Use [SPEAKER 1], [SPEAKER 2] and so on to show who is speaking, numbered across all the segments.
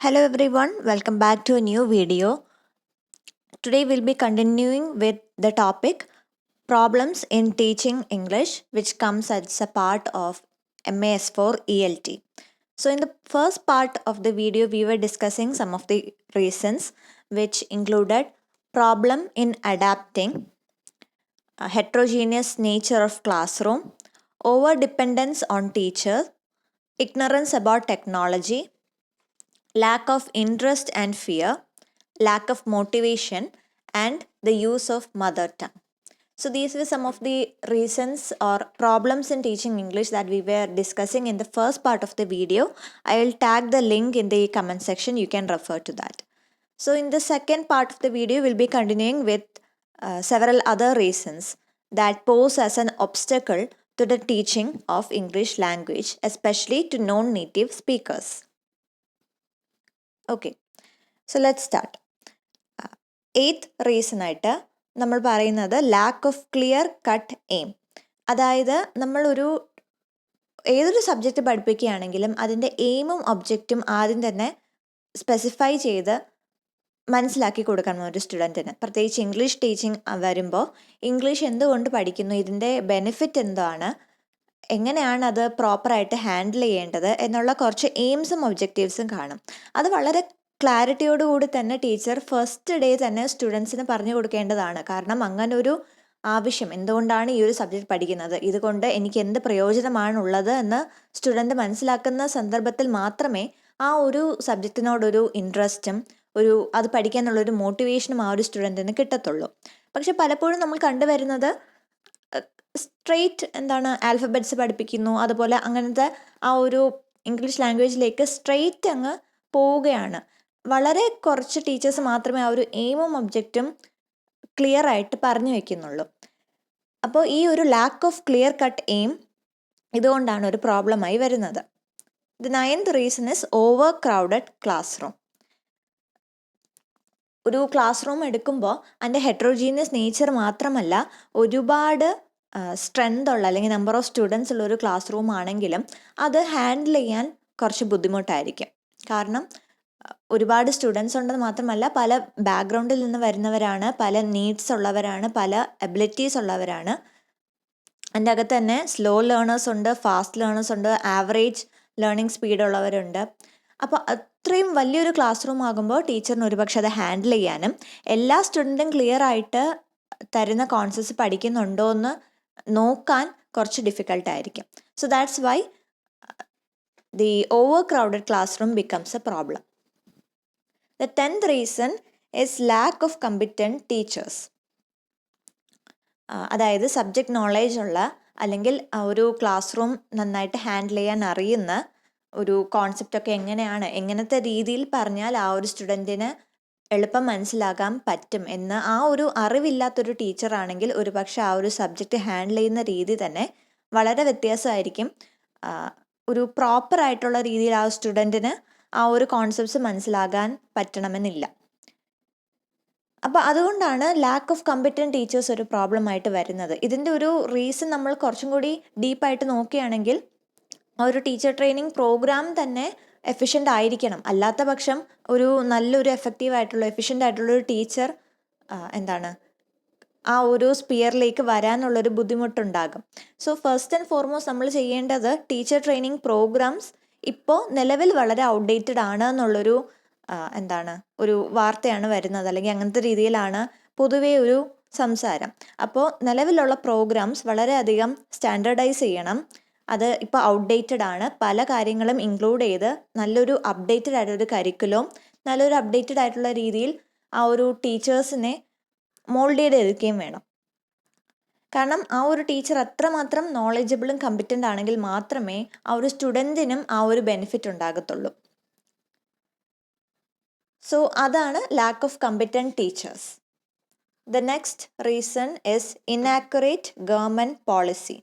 [SPEAKER 1] Hello everyone, welcome back to a new video. Today we'll be continuing with the topic Problems in Teaching English, which comes as a part of MAS4 ELT. So in the first part of the video, we were discussing some of the reasons which included problem in adapting, heterogeneous nature of classroom, over dependence on teachers, ignorance about technology, lack of interest and fear, lack of motivation, and the use of mother tongue. So these were some of the reasons or problems in teaching English that we were discussing in the first part of the video. I will tag the link in the comment section. You can refer to that. So in the second part of the video, we'll be continuing with several other reasons that pose as an obstacle to the teaching of English language, especially to non-native speakers. Okay, so let's start. Eighth reason ആയിട്ട് നമ്മൾ പറയുന്നത് lack of clear cut aim. അതായത് നമ്മളൊരു ഏതൊരു subject പഠിപ്പിക്കുകയാണെങ്കിലും അതിൻ്റെ എയിമും ഒബ്ജക്റ്റും ആദ്യം തന്നെ specify ചെയ്ത് മനസ്സിലാക്കി കൊടുക്കണം ഒരു സ്റ്റുഡൻറ്റിന്. പ്രത്യേകിച്ച് ഇംഗ്ലീഷ് ടീച്ചിങ് വരുമ്പോൾ ഇംഗ്ലീഷ് എന്തുകൊണ്ട് പഠിക്കുന്നു, ഇതിൻ്റെ ബെനിഫിറ്റ് എന്താണ്, എങ്ങനെയാണ് അത് പ്രോപ്പറായിട്ട് ഹാൻഡിൽ ചെയ്യേണ്ടത് എന്നുള്ള കുറച്ച് എയിംസും ഒബ്ജക്റ്റീവ്സും കാണും. അത് വളരെ ക്ലാരിറ്റിയോടുകൂടി തന്നെ ടീച്ചർ ഫസ്റ്റ് ഡേ തന്നെ സ്റ്റുഡൻസിന് പറഞ്ഞു കൊടുക്കേണ്ടതാണ്. കാരണം അങ്ങനെ ഒരു ആവശ്യം, എന്തുകൊണ്ടാണ് ഈ ഒരു സബ്ജക്റ്റ് പഠിക്കുന്നത്, ഇതുകൊണ്ട് എനിക്ക് എന്ത് പ്രയോജനമാണുള്ളത് എന്ന് സ്റ്റുഡൻറ്റ് മനസ്സിലാക്കുന്ന സന്ദർഭത്തിൽ മാത്രമേ ആ ഒരു സബ്ജക്റ്റിനോടൊരു ഇൻട്രസ്റ്റും അത് പഠിക്കാനുള്ളൊരു മോട്ടിവേഷനും ആ ഒരു സ്റ്റുഡൻറ്റിന് കിട്ടത്തുള്ളൂ. പക്ഷെ പലപ്പോഴും നമ്മൾ കണ്ടുവരുന്നത് സ്ട്രെയിറ്റ് ആൽഫബറ്റ്സ് പഠിപ്പിക്കുന്നു, അതുപോലെ അങ്ങനത്തെ ആ ഒരു ഇംഗ്ലീഷ് ലാംഗ്വേജിലേക്ക് സ്ട്രെയിറ്റ് അങ്ങ് പോവുകയാണ്. വളരെ കുറച്ച് ടീച്ചേഴ്സ് മാത്രമേ ആ ഒരു എയിമും ഒബ്ജക്റ്റും ക്ലിയർ ആയിട്ട് പറഞ്ഞു വയ്ക്കുന്നുള്ളൂ. അപ്പോൾ ഈ ഒരു lack of clear cut aim ഇതുകൊണ്ടാണ് ഒരു പ്രോബ്ലമായി വരുന്നത്. The ninth reason is over crowded class room. ഒരു ക്ലാസ് റൂം എടുക്കുമ്പോൾ അതിൻ്റെ ഹെട്രോജീനിയസ് നേച്ചർ മാത്രമല്ല, ഒരുപാട് സ്ട്രെങ്ത് ഉള്ള അല്ലെങ്കിൽ നമ്പർ ഓഫ് സ്റ്റുഡൻസ് ഉള്ള ഒരു ക്ലാസ് റൂം ആണെങ്കിലും അത് ഹാൻഡിൽ ചെയ്യാൻ കുറച്ച് ബുദ്ധിമുട്ടായിരിക്കും. കാരണം ഒരുപാട് സ്റ്റുഡൻസ് ഉണ്ടെന്ന് മാത്രമല്ല, പല ബാക്ക്ഗ്രൗണ്ടിൽ നിന്ന് വരുന്നവരാണ്, പല നീഡ്സ് ഉള്ളവരാണ്, പല എബിലിറ്റീസ് ഉള്ളവരാണ്. അതിൻ്റെ അകത്ത് തന്നെ സ്ലോ ലേണേഴ്സ് ഉണ്ട്, ഫാസ്റ്റ് ലേണേഴ്സ് ഉണ്ട്, ആവറേജ് ലേണിംഗ് സ്പീഡ് ഉള്ളവരുണ്ട്. അപ്പോൾ അത്രയും വലിയൊരു ക്ലാസ് റൂം ആകുമ്പോൾ ടീച്ചറിന് ഒരുപക്ഷെ അത് ഹാൻഡിൽ ചെയ്യാനും എല്ലാ സ്റ്റുഡൻറ്റും ക്ലിയർ ആയിട്ട് തരുന്ന കോൺസെപ്റ്റ്സ് പഠിക്കുന്നുണ്ടോ എന്ന് നോക്കാൻ കുറച്ച് ഡിഫിക്കൽട്ടായിരിക്കും. So that's why the overcrowded classroom becomes a problem. The 10th reason is lack of competent teachers. അതായത് സബ്ജക്റ്റ് നോളേജ് ഉള്ള അല്ലെങ്കിൽ ഒരു ക്ലാസ് റൂം നന്നായിട്ട് ഹാൻഡിൽ ചെയ്യാൻ അറിയുന്ന ഒരു കോൺസെപ്റ്റൊക്കെ എങ്ങനത്തെ രീതിയിൽ പറഞ്ഞാൽ ആ ഒരു സ്റ്റുഡൻറ്റിന് എളുപ്പം മനസ്സിലാക്കാൻ പറ്റും എന്ന് ആ ഒരു അറിവില്ലാത്തൊരു ടീച്ചറാണെങ്കിൽ ഒരുപക്ഷെ ആ ഒരു സബ്ജക്റ്റ് ഹാൻഡിൽ ചെയ്യുന്ന രീതി തന്നെ വളരെ വ്യത്യാസമായിരിക്കും. ഒരു പ്രോപ്പറായിട്ടുള്ള രീതിയിൽ ആ സ്റ്റുഡൻറ്റിന് ആ ഒരു കോൺസെപ്റ്റ്സ് മനസ്സിലാകാൻ പറ്റണമെന്നില്ല. അപ്പോൾ അതുകൊണ്ടാണ് ലാക്ക് ഓഫ് കമ്പിറ്റൻറ്റ് ടീച്ചേഴ്സ് ഒരു പ്രോബ്ലം ആയിട്ട് വരുന്നത്. ഇതിൻ്റെ ഒരു റീസൺ നമ്മൾ കുറച്ചും കൂടി ഡീപ്പായിട്ട് നോക്കുകയാണെങ്കിൽ ആ ഒരു ടീച്ചർ ട്രെയിനിങ് പ്രോഗ്രാം തന്നെ എഫിഷ്യൻ്റ് ആയിരിക്കണം. അല്ലാത്ത പക്ഷം ഒരു നല്ലൊരു എഫിഷ്യൻ്റ് ആയിട്ടുള്ളൊരു ടീച്ചർ ആ ഒരു സ്പിയറിലേക്ക് വരാനുള്ളൊരു ബുദ്ധിമുട്ടുണ്ടാകും. സോ ഫസ്റ്റ് ആൻഡ് ഫോർമോസ്റ്റ് നമ്മൾ ചെയ്യേണ്ടത് ടീച്ചർ ട്രെയിനിങ് പ്രോഗ്രാംസ് ഇപ്പോൾ നിലവിൽ വളരെ ഔട്ട്ഡേറ്റഡ് ആണ് എന്നുള്ളൊരു ഒരു വാർത്തയാണ് വരുന്നത്, അല്ലെങ്കിൽ അങ്ങനത്തെ രീതിയിലാണ് പൊതുവേ ഒരു സംസാരം. അപ്പോൾ നിലവിലുള്ള പ്രോഗ്രാംസ് വളരെയധികം സ്റ്റാൻഡേർഡൈസ് ചെയ്യണം. അത് ഇപ്പോൾ ഔട്ട്ഡേറ്റഡ് ആണ്. പല കാര്യങ്ങളും ഇൻക്ലൂഡ് ചെയ്ത് നല്ലൊരു അപ്ഡേറ്റഡ് ആയിട്ടൊരു കരിക്കുലവും നല്ലൊരു അപ്ഡേറ്റഡ് ആയിട്ടുള്ള രീതിയിൽ ആ ഒരു ടീച്ചേഴ്സിനെ മോൾഡ് ചെയ്തെടുക്കുകയും വേണം. കാരണം ആ ഒരു ടീച്ചർ അത്രമാത്രം നോളജബിളും കമ്പിറ്റൻ്റ് ആണെങ്കിൽ മാത്രമേ ആ ഒരു സ്റ്റുഡൻറ്റിനും ആ ഒരു ബെനിഫിറ്റ് ഉണ്ടാകത്തുള്ളൂ. സോ അതാണ് lack of competent teachers. The next reason is inaccurate government policy.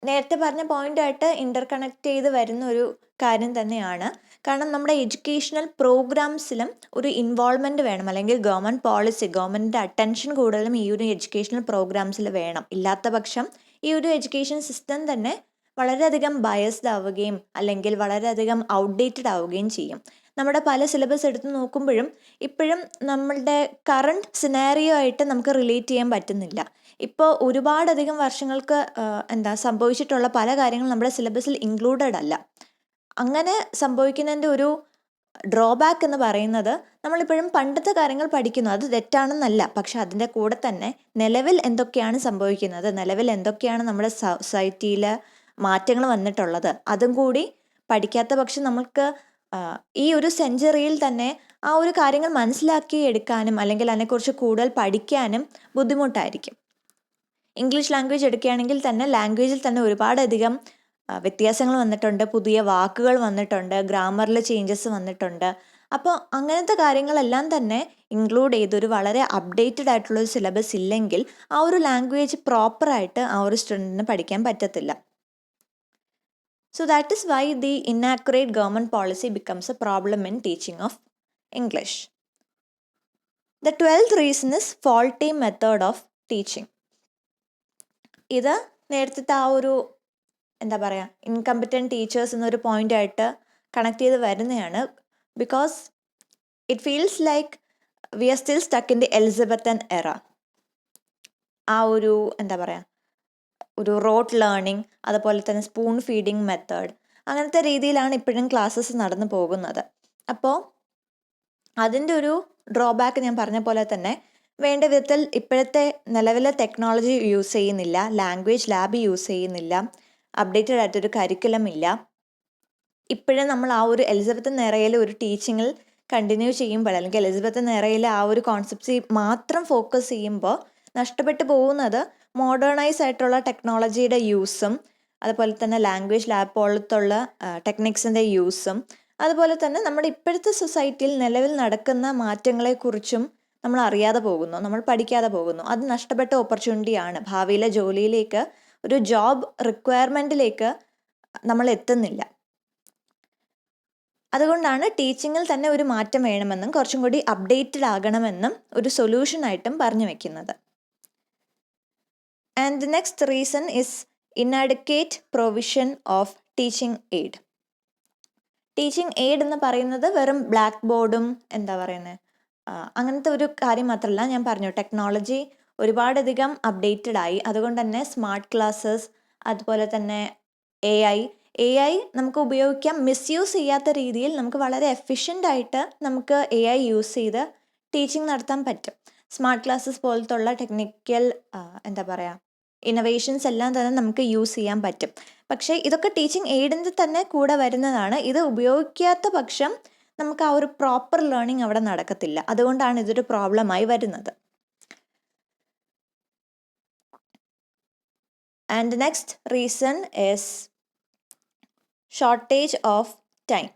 [SPEAKER 1] നേരത്തെ പറഞ്ഞ പോയിൻ്റായിട്ട് ഇൻ്റർകണക്ട് ചെയ്ത് വരുന്ന ഒരു കാര്യം തന്നെയാണ്. കാരണം നമ്മുടെ എഡ്യൂക്കേഷണൽ പ്രോഗ്രാംസിലും ഒരു ഇൻവോൾവ്മെൻറ്റ് വേണം, അല്ലെങ്കിൽ ഗവൺമെൻറ് പോളിസി, ഗവൺമെൻറ്റിൻ്റെ അറ്റൻഷൻ കൂടുതലും ഈ ഒരു എഡ്യൂക്കേഷണൽ പ്രോഗ്രാംസിൽ വേണം. ഇല്ലാത്ത പക്ഷം ഈ ഒരു എഡ്യൂക്കേഷൻ സിസ്റ്റം തന്നെ വളരെയധികം ബയസ്ഡ് ആവുകയും അല്ലെങ്കിൽ വളരെയധികം ഔട്ട്ഡേറ്റഡ് ആവുകയും ചെയ്യും. നമ്മുടെ പല സിലബസ് എടുത്ത് നോക്കുമ്പോഴും ഇപ്പോഴും നമ്മളുടെ കറണ്ട് സിനാരിയോ ആയിട്ട് നമുക്ക് റിലേറ്റ് ചെയ്യാൻ പറ്റുന്നില്ല. ഇപ്പോൾ ഒരുപാടധികം വർഷങ്ങൾക്ക് സംഭവിച്ചിട്ടുള്ള പല കാര്യങ്ങളും നമ്മുടെ സിലബസിൽ ഇൻക്ലൂഡഡ് അല്ല. അങ്ങനെ സംഭവിക്കുന്നതിൻ്റെ ഒരു ഡ്രോബാക്ക് എന്ന് പറയുന്നത് നമ്മളിപ്പോഴും പണ്ടത്തെ കാര്യങ്ങൾ പഠിക്കുന്നു, അത് തെറ്റാണെന്നല്ല. പക്ഷെ അതിൻ്റെ കൂടെ തന്നെ നിലവിൽ എന്തൊക്കെയാണ് സംഭവിക്കുന്നത്, നിലവിൽ എന്തൊക്കെയാണ് നമ്മുടെ സൊസൈറ്റിയിൽ മാറ്റങ്ങൾ വന്നിട്ടുള്ളത്, അതും കൂടി പഠിക്കാത്ത പക്ഷം നമുക്ക് ഈ ഒരു സെഞ്ചുറിയിൽ തന്നെ ആ ഒരു കാര്യങ്ങൾ മനസ്സിലാക്കി എടുക്കാനും അല്ലെങ്കിൽ അതിനെക്കുറിച്ച് കൂടുതൽ പഠിക്കാനും ബുദ്ധിമുട്ടായിരിക്കും. ഇംഗ്ലീഷ് ലാംഗ്വേജ് എടുക്കുകയാണെങ്കിൽ തന്നെ ലാംഗ്വേജിൽ തന്നെ ഒരുപാടധികം വ്യത്യാസങ്ങൾ വന്നിട്ടുണ്ട്, പുതിയ വാക്കുകൾ വന്നിട്ടുണ്ട്, ഗ്രാമറിൽ ചേഞ്ചസ് വന്നിട്ടുണ്ട്. അപ്പോൾ അങ്ങനത്തെ കാര്യങ്ങളെല്ലാം തന്നെ ഇൻക്ലൂഡ് ചെയ്തൊരു വളരെ അപ്ഡേറ്റഡ് ആയിട്ടുള്ളൊരു സിലബസ് ഇല്ലെങ്കിൽ ആ ഒരു ലാംഗ്വേജ് പ്രോപ്പറായിട്ട് ആ ഒരു സ്റ്റുഡൻറ്റിന് പഠിക്കാൻ പറ്റത്തില്ല. So that is why the inaccurate government policy becomes a problem in teaching of English. The 12th reason is faulty method of teaching. ഇത് നേരത്തെ ആ ഒരു ഇൻകമ്പറ്റൻറ്റ് ടീച്ചേഴ്സ് എന്നൊരു പോയിൻ്റായിട്ട് കണക്ട് ചെയ്ത് വരുന്നതാണ്. Because it feels like we are still stuck in the Elizabethan എറ. ആ ഒരു ഒരു റോട്ട് ലേണിംഗ്, അതുപോലെ തന്നെ സ്പൂൺ ഫീഡിങ് മെത്തേഡ്, അങ്ങനത്തെ രീതിയിലാണ് ഇപ്പോഴും ക്ലാസ്സസ് നടന്നു പോകുന്നത്. അപ്പോൾ അതിൻ്റെ ഒരു ഡ്രോബാക്ക് ഞാൻ പറഞ്ഞ പോലെ തന്നെ വേണ്ട വിധത്തിൽ ഇപ്പോഴത്തെ നിലവിലെ ടെക്നോളജി യൂസ് ചെയ്യുന്നില്ല, ലാംഗ്വേജ് ലാബ് യൂസ് ചെയ്യുന്നില്ല, അപ്ഡേറ്റഡ് ആയിട്ടൊരു കരിക്കുലം ഇല്ല. ഇപ്പോഴും നമ്മൾ ആ ഒരു എലിസബത്തൻ എറയിൽ ഒരു ടീച്ചിങ്ങിൽ കണ്ടിന്യൂ ചെയ്യുമ്പോൾ അല്ലെങ്കിൽ എലിസബത്തൻ എറയിൽ ആ ഒരു കോൺസെപ്റ്റ്സ് മാത്രം ഫോക്കസ് ചെയ്യുമ്പോൾ നഷ്ടപ്പെട്ടു പോകുന്നത് മോഡേണൈസ് ആയിട്ടുള്ള ടെക്നോളജിയുടെ യൂസും അതുപോലെ തന്നെ ലാംഗ്വേജ് ലാബ് പോലത്തുള്ള ടെക്നിക്സിൻ്റെ യൂസും അതുപോലെ തന്നെ നമ്മുടെ ഇപ്പോഴത്തെ സൊസൈറ്റിയിൽ നിലവിൽ നടക്കുന്ന മാറ്റങ്ങളെക്കുറിച്ചും നമ്മൾ അറിയാതെ പോകുന്നു, നമ്മൾ പഠിക്കാതെ പോകുന്നു. അത് നഷ്ടപ്പെട്ട ഓപ്പർച്യൂണിറ്റിയാണ്. ഭാവിയിലെ ജോലിയിലേക്ക്, ഒരു ജോബ് റിക്വയർമെൻറ്റിലേക്ക് നമ്മൾ എത്തുന്നില്ല. അതുകൊണ്ടാണ് ടീച്ചിങ്ങിൽ തന്നെ ഒരു മാറ്റം വേണമെന്നും കുറച്ചും കൂടി അപ്ഡേറ്റഡ് ആകണമെന്നും ഒരു സൊല്യൂഷനായിട്ടും പറഞ്ഞു വെക്കുന്നത്. And the next reason is inadequate provision of teaching aid. Teaching aid എന്ന് പറയുന്നത് വെറും ബ്ലാക്ക് ബോർഡും അങ്ങനത്തെ ഒരു കാര്യം മാത്രമല്ല. ഞാൻ പറഞ്ഞു ടെക്നോളജി ഒരുപാടധികം അപ്ഡേറ്റഡ് ആയി. അതുകൊണ്ട് തന്നെ സ്മാർട്ട് ക്ലാസ്സസ്, അതുപോലെ തന്നെ എ ഐ നമുക്ക് ഉപയോഗിക്കാം. മിസ്യൂസ് ചെയ്യാത്ത രീതിയിൽ നമുക്ക് വളരെ എഫിഷ്യൻ്റ് ആയിട്ട് നമുക്ക് എ യൂസ് ചെയ്ത് ടീച്ചിങ് നടത്താൻ പറ്റും. സ്മാർട്ട് ക്ലാസ്സസ് പോലത്തുള്ള ടെക്നിക്കൽ ഇന്നോവേഷൻസ് എല്ലാം തന്നെ നമുക്ക് യൂസ് ചെയ്യാൻ പറ്റും. പക്ഷേ ഇതൊക്കെ ടീച്ചിങ് എയ്ഡിൻ്റെ തന്നെ കൂടെ വരുന്നതാണ്. ഇത് ഉപയോഗിക്കാത്ത പക്ഷം നമുക്ക് ആ ഒരു പ്രോപ്പർ ലേണിംഗ് അവിടെ നടക്കത്തില്ല. അതുകൊണ്ടാണ് ഇതൊരു പ്രോബ്ലമായി വരുന്നത്. And the next reason is shortage of time.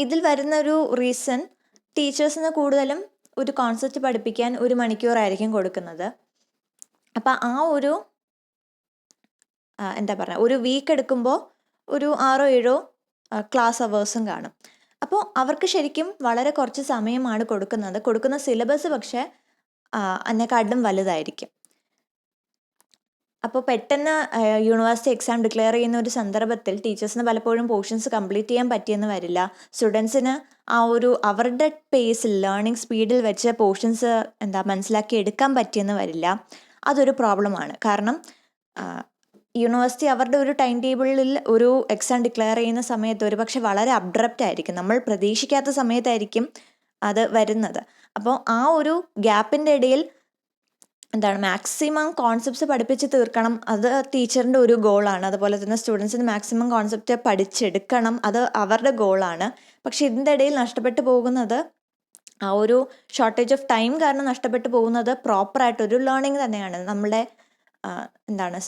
[SPEAKER 1] ഇതിൽ വരുന്നൊരു റീസൺ, ടീച്ചേഴ്സിന് കൂടുതലും ഒരു കോൺസെപ്റ്റ് പഠിപ്പിക്കാൻ 1 മണിക്കൂറായിരിക്കും കൊടുക്കുന്നത്. അപ്പം ആ ഒരു ഒരു വീക്ക് എടുക്കുമ്പോൾ ഒരു 6-7 ക്ലാസ് അവേഴ്സും കാണും. അപ്പോൾ അവർക്ക് ശരിക്കും വളരെ കുറച്ച് സമയമാണ് കൊടുക്കുന്നത്. കൊടുക്കുന്ന സിലബസ് പക്ഷേ അതിനെക്കാട്ടിലും വലുതായിരിക്കും. അപ്പോൾ പെട്ടെന്ന് യൂണിവേഴ്സിറ്റി എക്സാം ഡിക്ലെയർ ചെയ്യുന്ന ഒരു സന്ദർഭത്തിൽ ടീച്ചേഴ്സിന് പലപ്പോഴും പോർഷൻസ് കംപ്ലീറ്റ് ചെയ്യാൻ പറ്റിയെന്ന് വരില്ല. സ്റ്റുഡൻസിന് ആ ഒരു അവരുടെ പേസിൽ, ലേണിംഗ് സ്പീഡിൽ വെച്ച് പോർഷൻസ് മനസ്സിലാക്കി എടുക്കാൻ പറ്റിയെന്ന് വരില്ല. അതൊരു പ്രോബ്ലമാണ്. കാരണം യൂണിവേഴ്സിറ്റി അവരുടെ ഒരു ടൈം ടേബിളിൽ ഒരു എക്സാം ഡിക്ലെയർ ചെയ്യുന്ന സമയത്ത് ഒരു പക്ഷെ വളരെ അബ്രപ്റ്റ് ആയിരിക്കും, നമ്മൾ പ്രതീക്ഷിക്കാത്ത സമയത്തായിരിക്കും അത് വരുന്നത്. അപ്പോൾ ആ ഒരു ഗ്യാപ്പിൻ്റെ ഇടയിൽ മാക്സിമം കോൺസെപ്റ്റ്സ് പഠിപ്പിച്ച് തീർക്കണം. അത് ടീച്ചറിൻ്റെ ഒരു ഗോളാണ്. അതുപോലെ തന്നെ സ്റ്റുഡൻസിന് മാക്സിമം കോൺസെപ്റ്റ് പഠിച്ചെടുക്കണം, അത് അവരുടെ ഗോളാണ്. പക്ഷെ ഇതിൻ്റെ ഇടയിൽ നഷ്ടപ്പെട്ടു പോകുന്നത്, ആ ഒരു ഷോർട്ടേജ് ഓഫ് ടൈം കാരണം നഷ്ടപ്പെട്ടു പോകുന്നത് പ്രോപ്പറായിട്ടൊരു ലേണിംഗ് തന്നെയാണ്. നമ്മുടെ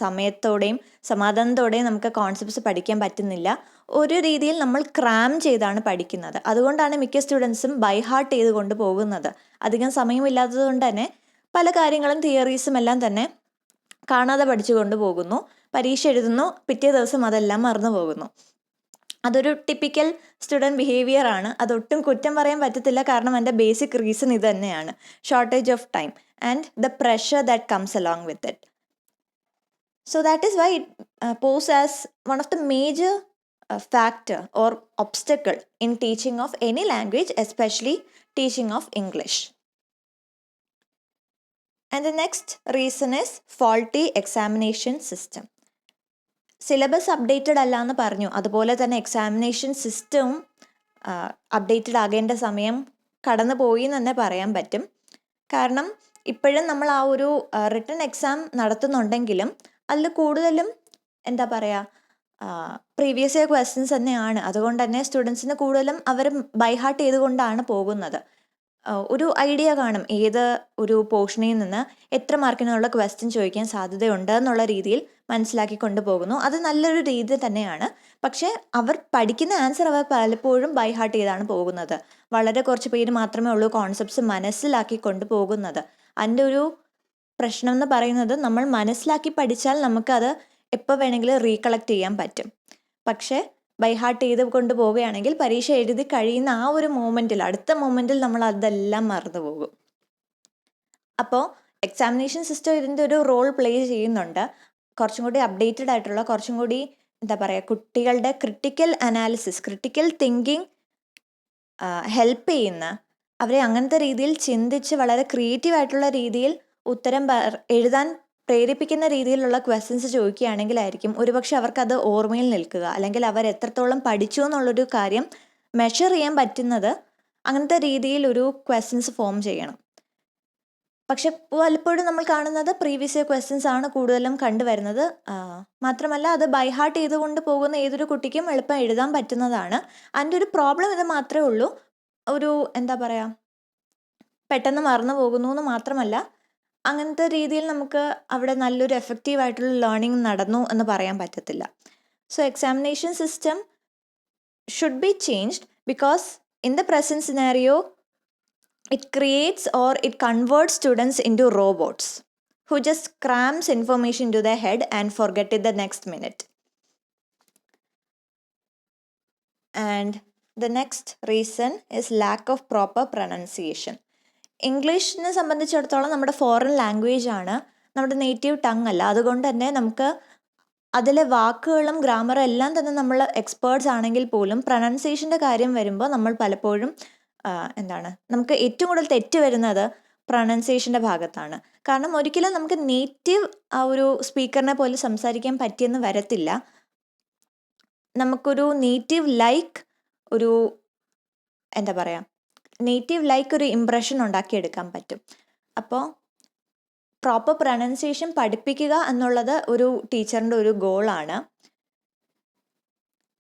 [SPEAKER 1] സമയത്തോടെയും സമാധാനത്തോടെയും നമുക്ക് കോൺസെപ്റ്റ്സ് പഠിക്കാൻ പറ്റുന്നില്ല. ഒരു രീതിയിൽ നമ്മൾ ക്രാം ചെയ്താണ് പഠിക്കുന്നത്. അതുകൊണ്ടാണ് മിക്ക സ്റ്റുഡൻസും ബൈ ഹാർട്ട് ചെയ്ത് കൊണ്ട് പോകുന്നത്. അധികം സമയമില്ലാത്തത് കൊണ്ട് തന്നെ പല കാര്യങ്ങളും തിയറീസും എല്ലാം തന്നെ കാണാതെ പഠിച്ചു കൊണ്ട് പോകുന്നു. പരീക്ഷ എഴുതുന്നു, പിറ്റേ ദിവസം അതെല്ലാം മറന്നു പോകുന്നു. അതൊരു ടിപ്പിക്കൽ സ്റ്റുഡൻറ്റ് ബിഹേവിയർ ആണ്. അതൊട്ടും കുറ്റം പറയാൻ പറ്റത്തില്ല. കാരണം എൻ്റെ ബേസിക് റീസൺ ഇത് തന്നെയാണ്, shortage of time and the pressure that comes along with it. So that is why it poses as one of the major factor or obstacle in teaching of any language, especially teaching of English. And the next reason is faulty examination system. Syllabus updated അല്ല എന്ന് പറഞ്ഞു, അതുപോലെ തന്നെ examination സിസ്റ്റവും updated ആകേണ്ട സമയം കടന്നു പോയി എന്ന് തന്നെ പറയാൻ പറ്റും. കാരണം ഇപ്പോഴും നമ്മൾ ആ ഒരു റിട്ടൺ എക്സാം നടത്തുന്നുണ്ടെങ്കിലും അതിൽ കൂടുതലും എന്താ പറയുക, പ്രീവിയസ് ഇയർ ക്വസ്റ്റ്യൻസ് തന്നെയാണ്. അതുകൊണ്ട് തന്നെ സ്റ്റുഡൻസിന് കൂടുതലും അവർ ബൈ ഹാർട്ട് ചെയ്തുകൊണ്ടാണ് പോകുന്നത്. ഒരു ഐഡിയ കാണും ഏത് ഒരു പോർഷനിൽ നിന്ന് എത്ര മാർക്കിനുള്ള ക്വസ്റ്റ്യൻ ചോദിക്കാൻ സാധ്യതയുണ്ട് എന്നുള്ള രീതിയിൽ മനസ്സിലാക്കി കൊണ്ടുപോകുന്നു. അത് നല്ലൊരു രീതി തന്നെയാണ്. പക്ഷേ അവർ പഠിക്കുന്ന ആൻസർ അവർ പലപ്പോഴും ബൈ ഹാർട്ട് ചെയ്താണ് പോകുന്നത്. വളരെ കുറച്ച് പേര് മാത്രമേ ഉള്ളൂ കോൺസെപ്റ്റ്സ് മനസ്സിലാക്കി കൊണ്ടുപോകുന്നത്. അതിൻ്റെ ഒരു പ്രശ്നം എന്ന് പറയുന്നത് നമ്മൾ മനസ്സിലാക്കി പഠിച്ചാൽ നമുക്കത് എപ്പോൾ വേണമെങ്കിലും റീകളക്ട് ചെയ്യാൻ പറ്റും. പക്ഷേ ബൈ ഹാർട്ട് ചെയ്ത് കൊണ്ടുപോവുകയാണെങ്കിൽ പരീക്ഷ എഴുതി കഴിയുന്ന ആ ഒരു മൂമെൻറ്റിൽ, അടുത്ത മൂമെൻറ്റിൽ നമ്മൾ അതെല്ലാം മറന്നു പോകും. അപ്പോൾ എക്സാമിനേഷൻ സിസ്റ്റം ഇതിൻ്റെ ഒരു റോൾ പ്ലേ ചെയ്യുന്നുണ്ട്. കുറച്ചും കൂടി അപ്ഡേറ്റഡ് ആയിട്ടുള്ള, കുറച്ചും കൂടി എന്താ പറയുക, കുട്ടികളുടെ critical analysis, critical thinking help ചെയ്യുന്ന, അവരെ അങ്ങനത്തെ രീതിയിൽ ചിന്തിച്ച് വളരെ ക്രിയേറ്റീവ് ആയിട്ടുള്ള രീതിയിൽ ഉത്തരം എഴുതാൻ പ്രേരിപ്പിക്കുന്ന രീതിയിലുള്ള ക്വസ്റ്റ്യൻസ് ചോദിക്കുകയാണെങ്കിലായിരിക്കും ഒരുപക്ഷെ അവർക്കത് ഓർമ്മയിൽ നിൽക്കുക, അല്ലെങ്കിൽ അവർ എത്രത്തോളം പഠിച്ചു എന്നുള്ളൊരു കാര്യം മെഷർ ചെയ്യാൻ പറ്റുന്നത് അങ്ങനത്തെ രീതിയിൽ ഒരു ക്വസ്റ്റ്യൻസ് ഫോം ചെയ്യണം. പക്ഷെ പലപ്പോഴും നമ്മൾ കാണുന്നത് പ്രീവിയസ് ഇയർ ക്വസ്റ്റ്യൻസ് ആണ് കൂടുതലും കണ്ടുവരുന്നത്. മാത്രമല്ല അത് ബൈ ഹാർട്ട് ചെയ്തുകൊണ്ട് പോകുന്ന ഏതൊരു കുട്ടിക്കും എളുപ്പം എഴുതാൻ പറ്റുന്നതാണ്. അതിൻ്റെ ഒരു പ്രോബ്ലം ഇത് മാത്രമേ ഉള്ളൂ, ഒരു എന്താ പറയുക, പെട്ടെന്ന് മറന്നു പോകുന്നു എന്ന് മാത്രമല്ല അങ്ങനത്തെ രീതിയിൽ നമുക്ക് അവിടെ നല്ലൊരു എഫക്റ്റീവായിട്ടുള്ള ലേണിംഗ് നടന്നു എന്ന് പറയാൻ പറ്റത്തില്ല. So examination system should be changed because in the present scenario it creates or it converts students into robots who just crams information into their head and forget it the next minute. And the next reason is lack of proper pronunciation. ഇംഗ്ലീഷിനെ സംബന്ധിച്ചിടത്തോളം നമ്മുടെ foreign language ആണ്, നമ്മുടെ native tongue അല്ല. അതുകൊണ്ട് തന്നെ നമുക്ക് അതിലെ വാക്കുകളും ഗ്രാമറും എല്ലാം തന്നെ നമ്മൾ എക്സ്പേർട്സ് ആണെങ്കിൽ പോലും പ്രൊനൗൺസിയേഷൻ്റെ കാര്യം വരുമ്പോൾ നമ്മൾ പലപ്പോഴും നമുക്ക് ഏറ്റവും കൂടുതൽ തെറ്റ് വരുന്നത് പ്രൊനൗൺസിയേഷൻ്റെ ഭാഗത്താണ്. കാരണം ഒരിക്കലും നമുക്ക് നേറ്റീവ് ആ ഒരു സ്പീക്കറിനെ പോലെ സംസാരിക്കാൻ പറ്റിയെന്ന് വരത്തില്ല. നമുക്കൊരു നേറ്റീവ് ലൈക്ക് ഒരു എന്താ പറയുക, നേറ്റീവ് ലൈക്ക് ഒരു ഇംപ്രഷൻ ഉണ്ടാക്കിയെടുക്കാൻ പറ്റും. അപ്പോൾ പ്രോപ്പർ പ്രൊനൗൺസിയേഷൻ പഠിപ്പിക്കുക എന്നുള്ളത് ഒരു ടീച്ചറിൻ്റെ ഒരു ഗോളാണ്.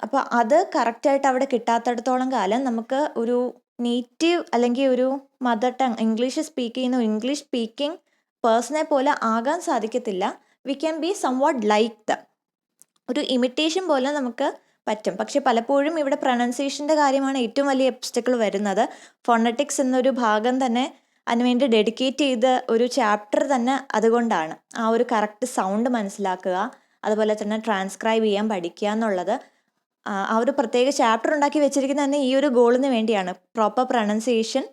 [SPEAKER 1] അപ്പോൾ അത് കറക്റ്റായിട്ട് അവിടെ കിട്ടാത്തിടത്തോളം കാലം നമുക്ക് ഒരു നേറ്റീവ് അല്ലെങ്കിൽ ഒരു മദർ ടങ് ഇംഗ്ലീഷ് സ്പീക്ക് ചെയ്യുന്ന ഇംഗ്ലീഷ് സ്പീക്കിംഗ് പേഴ്സണെ പോലെ ആകാൻ സാധിക്കത്തില്ല. We can be somewhat like the, ഒരു ഇമിറ്റേഷൻ പോലെ നമുക്ക് പറ്റും. പക്ഷെ പലപ്പോഴും ഇവിടെ പ്രൊനൗൺസിയേഷൻ്റെ കാര്യമാണ് ഏറ്റവും വലിയ ഒബ്സ്റ്റക്കിൾ വരുന്നത്. ഫോണറ്റിക്സ് എന്നൊരു ഭാഗം തന്നെ അതിനുവേണ്ടി ഡെഡിക്കേറ്റ് ചെയ്ത ഒരു ചാപ്റ്റർ തന്നെ അതുകൊണ്ടാണ്. ആ ഒരു കറക്റ്റ് സൗണ്ട് മനസ്സിലാക്കുക, അതുപോലെ തന്നെ ട്രാൻസ്ക്രൈബ് ചെയ്യാൻ പഠിക്കുക എന്നുള്ളത് ആ ഒരു പ്രത്യേക ചാപ്റ്റർ ഉണ്ടാക്കി വെച്ചിരിക്കുന്നത് തന്നെ ഈ ഒരു ഗോളിന് വേണ്ടിയാണ്. പ്രോപ്പർ പ്രൊനൗൺസിയേഷൻ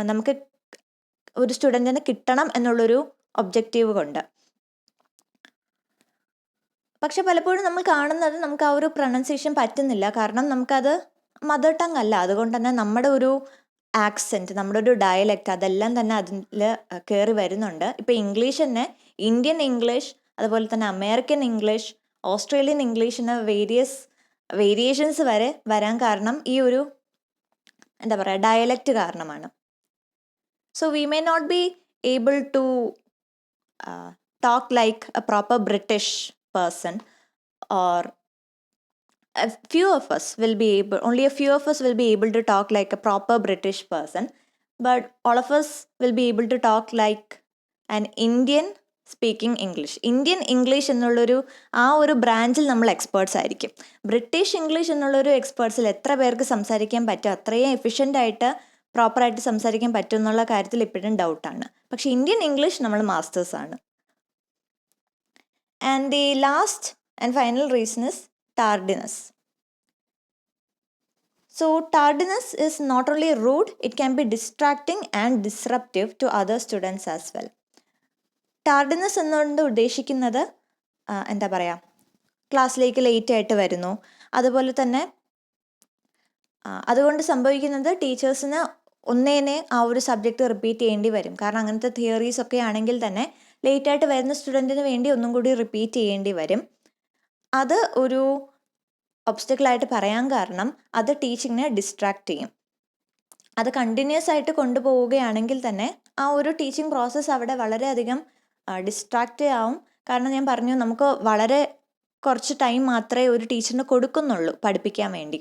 [SPEAKER 1] നമുക്ക് ഒരു സ്റ്റുഡൻറ്റിന് കിട്ടണം എന്നുള്ളൊരു ഒബ്ജക്റ്റീവ് കൊണ്ട്. പക്ഷെ പലപ്പോഴും നമ്മൾ കാണുന്നത് നമുക്ക് ആ ഒരു പ്രൊനൗൺസിയേഷൻ പറ്റുന്നില്ല, കാരണം നമുക്കത് മദർ ടങ് അല്ല. അതുകൊണ്ട് തന്നെ നമ്മുടെ ഒരു ആക്സെൻറ്റ്, നമ്മുടെ ഒരു ഡയലക്റ്റ് അതെല്ലാം തന്നെ അതിൽ കയറി വരുന്നുണ്ട്. ഇപ്പോൾ ഇംഗ്ലീഷ് തന്നെ ഇന്ത്യൻ ഇംഗ്ലീഷ്, അതുപോലെ തന്നെ അമേരിക്കൻ ഇംഗ്ലീഷ്, ഓസ്ട്രേലിയൻ ഇംഗ്ലീഷിന് വേരിയേഷൻസ് വരെ വരാൻ കാരണം ഈ ഒരു എന്താ പറയുക ഡയലക്റ്റ് കാരണമാണ്. So we may not be able to talk like a proper British person, or a few of us will be able, only a few of us will be able to talk like a proper British person, but all of us will be able to talk like an Indian speaking English. Indian English എന്നുള്ളൊരു ആ ഒരു ബ്രാഞ്ചിൽ നമ്മൾ experts ആയിരിക്കും. British English എന്നുള്ളൊരു എക്സ്പേർട്സിൽ എത്ര പേർക്ക് സംസാരിക്കാൻ പറ്റും, അത്രയും എഫിഷ്യൻ്റായിട്ട് പ്രോപ്പറായിട്ട് സംസാരിക്കാൻ പറ്റും എന്നുള്ള കാര്യത്തിൽ ഇപ്പോഴും ഡൗട്ടാണ്. പക്ഷേ ഇന്ത്യൻ ഇംഗ്ലീഷ് നമ്മൾ മാസ്റ്റേഴ്സാണ്. And the last and final reason is tardiness. So tardiness is not only rude, it can be distracting and disruptive to other students as well. Tardiness എന്നുകൊണ്ട് ഉദ്ദേശിക്കുന്നത് എന്താ പറയുക, ക്ലാസ്സിലേക്ക് ലേറ്റായിട്ട് വരുന്നു. അതുപോലെ തന്നെ അതുകൊണ്ട് സംഭവിക്കുന്നത് ടീച്ചേഴ്സിന് ഒന്നേനെ ആ ഒരു സബ്ജക്റ്റ് റിപ്പീറ്റ് ചെയ്യേണ്ടി വരും. കാരണം അങ്ങനത്തെ തിയറീസ് ഒക്കെ ആണെങ്കിൽ തന്നെ ലേറ്റായിട്ട് വരുന്ന സ്റ്റുഡൻറ്റിന് വേണ്ടി ഒന്നും കൂടി റിപ്പീറ്റ് ചെയ്യേണ്ടി വരും. അത് ഒരു ഒബ്സ്റ്റക്കിളായിട്ട് പറയാൻ കാരണം അത് ടീച്ചിങ്ങിനെ ഡിസ്ട്രാക്റ്റ് ചെയ്യും. അത് കണ്ടിന്യൂസ് ആയിട്ട് കൊണ്ടുപോവുകയാണെങ്കിൽ തന്നെ ആ ഒരു ടീച്ചിങ് പ്രോസസ്സ് അവിടെ വളരെയധികം ഡിസ്ട്രാക്റ്റ് ആവും. കാരണം ഞാൻ പറഞ്ഞു, നമുക്ക് വളരെ കുറച്ച് ടൈം മാത്രമേ ഒരു ടീച്ചറിന് കൊടുക്കുന്നുള്ളൂ പഠിപ്പിക്കാൻ വേണ്ടി.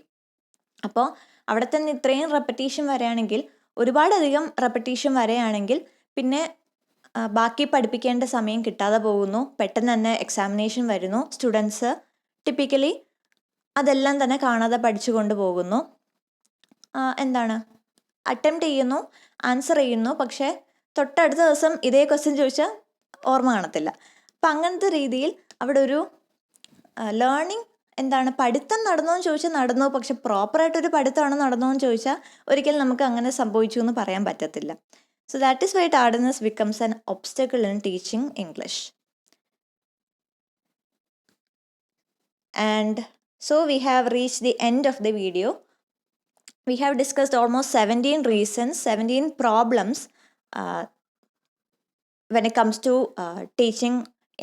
[SPEAKER 1] അപ്പോൾ അവിടെ തന്നെ ഇത്രയും റെപ്പറ്റീഷൻ വരികയാണെങ്കിൽ, ഒരുപാടധികം റെപ്പറ്റീഷൻ വരികയാണെങ്കിൽ പിന്നെ ബാക്കി പഠിപ്പിക്കേണ്ട സമയം കിട്ടാതെ പോകുന്നു. പെട്ടെന്ന് തന്നെ എക്സാമിനേഷൻ വരുന്നു. സ്റ്റുഡൻസ് ടിപ്പിക്കലി അതെല്ലാം തന്നെ കാണാതെ പഠിച്ചു കൊണ്ടുപോകുന്നു. എന്താണ്, അറ്റംപ്റ്റ് ചെയ്യുന്നു, ആൻസർ ചെയ്യുന്നു, പക്ഷേ തൊട്ടടുത്ത ദിവസം ഇതേ ക്വസ്റ്റ്യൻ ചോദിച്ചാൽ ഓർമ്മ കാണത്തില്ല. അപ്പം അങ്ങനത്തെ രീതിയിൽ അവിടെ ഒരു ലേണിംഗ്, എന്താണ്, പഠിത്തം നടന്നോ എന്ന് ചോദിച്ചാൽ നടന്നു, പക്ഷെ പ്രോപ്പറായിട്ടൊരു പഠിത്തമാണോ നടന്നോ എന്ന് ചോദിച്ചാൽ ഒരിക്കലും നമുക്ക് അങ്ങനെ സംഭവിച്ചു എന്ന് പറയാൻ പറ്റത്തില്ല. So that is why tardiness becomes an obstacle in teaching English. And so we have reached the end of the video. We have discussed almost 17 reasons, 17 problems when it comes to teaching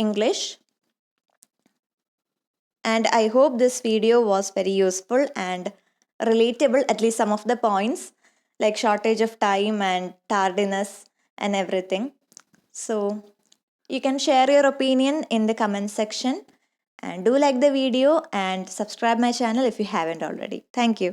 [SPEAKER 1] English. And I hope this video was very useful and relatable, at least some of the points like shortage of time and tardiness and everything. So you can share your opinion in the comment section, and do like the video and subscribe my channel if you haven't already. Thank you.